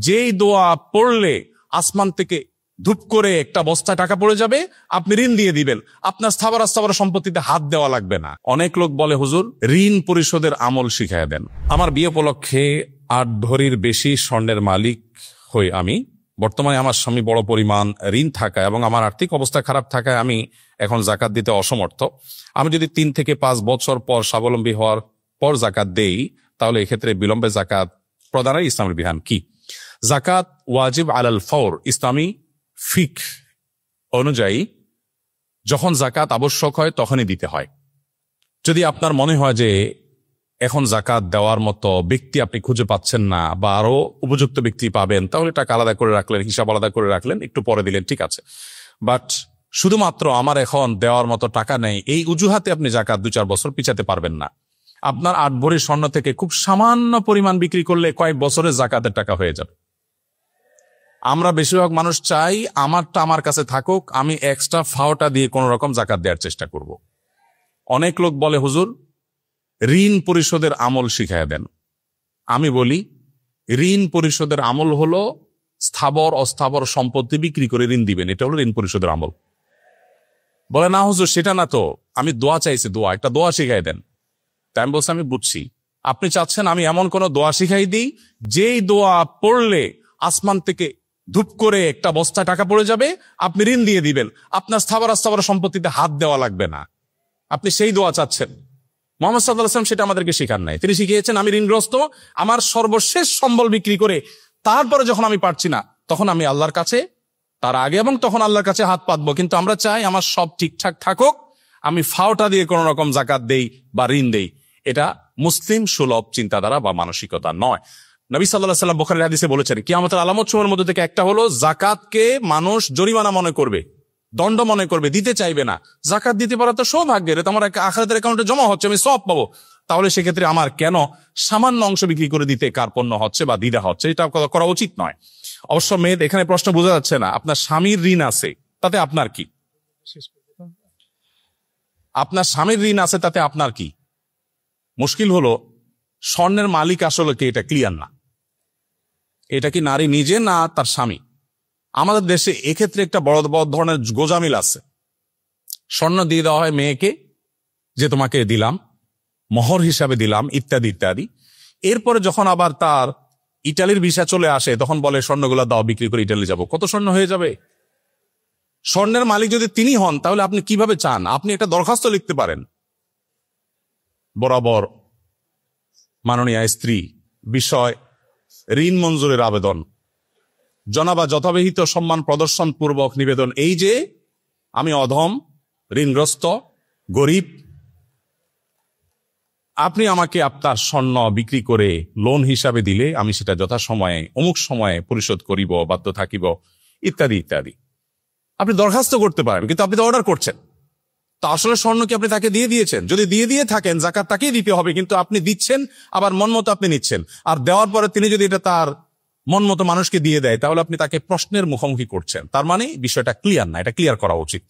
যেই দোয়া পড়লে আসমান থেকে ধূপ করে একটা বস্তায় টাকা পড়ে যাবে, আপনি ঋণ দিয়ে দিবেন, আপনার স্থাবর সম্পত্তিতে হাত দেওয়া লাগবে না। অনেক লোক বলে, হুজুর ঋণ পরিশোধের আমল শিখায় দেন। আমার বিয়ে উপলক্ষে 8 ভরির বেশি স্বর্ণের মালিক হই আমি। বর্তমানে আমার স্বামী বড় পরিমাণ ঋণ থাকায় এবং আমার আর্থিক অবস্থা খারাপ থাকায় আমি এখন জাকাত দিতে অসমর্থ। আমি যদি 3 থেকে 5 বছর পর স্বাবলম্বী হওয়ার পর জাকাত দেই, তাহলে এক্ষেত্রে বিলম্বে জাকাত প্রদানের ইসলামের বিধান কি? জাকাত ওয়াজিব আলাল ফওর। ইসলামী ফিক অনুযায়ী যখন জাকাত আবশ্যক হয় তখনই দিতে হয়। যদি আপনার মনে হয় যে এখন জাকাত দেওয়ার মতো ব্যক্তি আপনি খুঁজে পাচ্ছেন না বা আরো উপযুক্ত ব্যক্তি পাবেন, তাহলে টাকা আলাদা করে রাখলেন, হিসাব আলাদা করে রাখলেন, একটু পরে দিলেন, ঠিক আছে। বাট শুধুমাত্র আমার এখন দেওয়ার মতো টাকা নেই, এই অজুহাতে আপনি জাকাত 2-4 বছর পিছাতে পারবেন না। আপনার 8 ভরি স্বর্ণ থেকে খুব সামান্য পরিমাণ বিক্রি করলে কয়েক বছরের জাকাতের টাকা হয়ে যাবে। আমরা বেশিরভাগ মানুষ চাই আমারটা আমার কাছে থাকুক, আমি এক্সট্রা ফাওটা দিয়ে কোন রকম জাকাত দেওয়ার চেষ্টা করব। অনেক লোক বলে, হুজুর ঋণ পরিশোধের আমল শিখায় দেন। আমি বলি, ঋণ পরিশোধের আমল হলো স্থাবর অস্থাবর সম্পত্তি বিক্রি করে ঋণ দিবেন, এটা হলো ঋণ পরিশোধের আমল। বলে, না হুজুর সেটা না তো, আমি দোয়া চাইছি, একটা দোয়া শিখাই দেন। তাই আমি বলছি, আমি বুঝছি আপনি চাচ্ছেন আমি এমন কোন দোয়া শিখাই দিই যেই দোয়া পড়লে আসমান থেকে ধূপ করে একটা বস্তায় টাকা পড়ে যাবে, আপনি ঋণ দিয়ে দিবেন, আপনার স্থাবর সম্পত্তিতে হাত দেওয়া লাগবে না। আপনি সেই দোয়া চাচ্ছেন। মুহাম্মদ সাল্লাল্লাহু আলাইহি ওয়াসাল্লাম সেটা আমাদেরকে শেখান নাই। তিনি শিখিয়েছেন আমি ঋণগ্রস্ত, আমার সর্বশেষ সম্বল বিক্রি করে তারপরে যখন আমি পারছি না তখন আমি আল্লাহর কাছে, তার আগে এবং তখন আল্লাহর কাছে হাত পাতবো। কিন্তু আমরা চাই আমার সব ঠিকঠাক থাকুক, আমি ফাওটা দিয়ে কোন রকম জাকাত দেই বা ঋণ দেই। এটা মুসলিম সুলভ চিন্তাধারা বা মানসিকতা নয়। নবী সাল্লাল্লাহু আলাইহি ওয়াসাল্লাম বুখারীর হাদিসে বলেছেন, কিয়ামতের আলামত সমূহের মধ্যে থেকে একটা হলো জাকাতকে মানুষ জরিমানা মনে করবে, দণ্ড মনে করবে, দিতে চাইবে না। জাকাত দিতে পারা তো সৌভাগ্যের, এটা আমার আখিরাতের অ্যাকাউন্টে জমা হচ্ছে, আমি সওয়াব পাবো। তাহলে সেক্ষেত্রে আমার কেন সামান্য অংশ বিক্রি করে দিতে কার্পণ্য হচ্ছে বা দ্বিধা হচ্ছে? এটা করা উচিত নয়। অবশ্য মেয়ে, এখানে প্রশ্ন বোঝা যাচ্ছে না, আপনার স্বামীর ঋণ আছে তাতে আপনার কি? আপনার স্বামীর ঋণ আছে তাতে আপনার কি? মুশকিল হলো স্বর্ণের মালিক আসলে কে, এটা ক্লিয়ার না। এটা কি নারী নিজে না তার স্বামী? আমাদের দেশে এক্ষেত্রে একটা বড় বড় ধরনের গোজামিল আছে। স্বর্ণ দিয়ে দেওয়া হয় মেয়েকে, যে তোমাকে দিলাম, মোহর হিসাবে দিলাম, ইত্যাদি ইত্যাদি। এরপরে যখন আবার তার ইটালির ভিসা চলে আসে তখন বলে স্বর্ণগুলা দাও, বিক্রি করে ইটালি যাব। কত স্বর্ণ হয়ে যাবে? স্বর্ণের মালিক যদি তিনি হন তাহলে আপনি কিভাবে চান? আপনি একটা দরখাস্ত লিখতে পারেন, বরাবর মাননীয় স্ত্রী বিষয় ঋণ মঞ্জুরের আবেদন, জনাবা যথাবিহিত সম্মান প্রদর্শন পূর্বক নিবেদন, এই যে আমি অধম, ঋণগ্রস্ত, গরিব, আপনি আমাকে আপনার স্বর্ণ বিক্রি করে লোন হিসাবে দিলে আমি সেটা যথাসময়ে অমুক সময়ে পরিশোধ করিব, বাধ্য থাকিব, ইত্যাদি ইত্যাদি। আপনি দরখাস্ত করতে পারেন, কিন্তু আপনি তো অর্ডার করছেন। তা আসলে স্বর্ণ কি আপনি তাকে দিয়ে দিয়েছেন? যদি দিয়ে থাকেন জাকাত তাকেই দিতে হবে, কিন্তু আপনি দিচ্ছেন আবার মন মতো আপনি নিচ্ছেন। আর দেওয়ার পরে তিনি যদি এটা তার মন মতো মানুষকে দিয়ে দেয় তাহলে আপনি তাকে প্রশ্নের মুখোমুখি করছেন। তার মানে বিষয়টা ক্লিয়ার না, এটা ক্লিয়ার করা উচিত।